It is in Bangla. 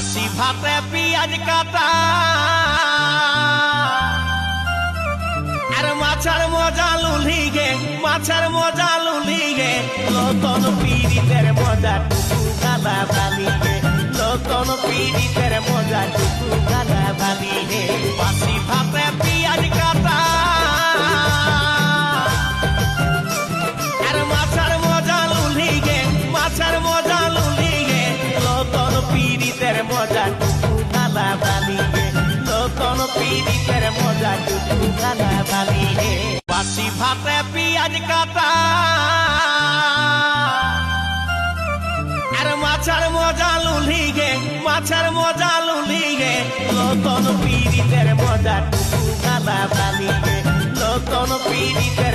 বাসি ভাতে পিঁয়াজ কাটা আর মাছের মজা লুলি গে, মাছের মজা লুলি গে, নতুন পীড়িতের মজা টুকু গালা বালি গে, নতুন পীড়িতের মজা টুকু গালা বালি গে। বাসি ভাতে পিঁয়াজ কাটা আর মাছের মজা লুলি গে, মাছের মজা লুলি গে, নতুন পীড়িতের মজা টুকু গালা বালি গে, নতুন পীড়িতের মজা টুকু গালা বালি গে। বাসি ভাতে পিঁয়াজ কাটা আর মাছের মজা লুলি গে, মাছের মজা লুলি গে, নতুন পীড়িতের মজা টুকু গালা বালি গে, নতুন পীড়িতের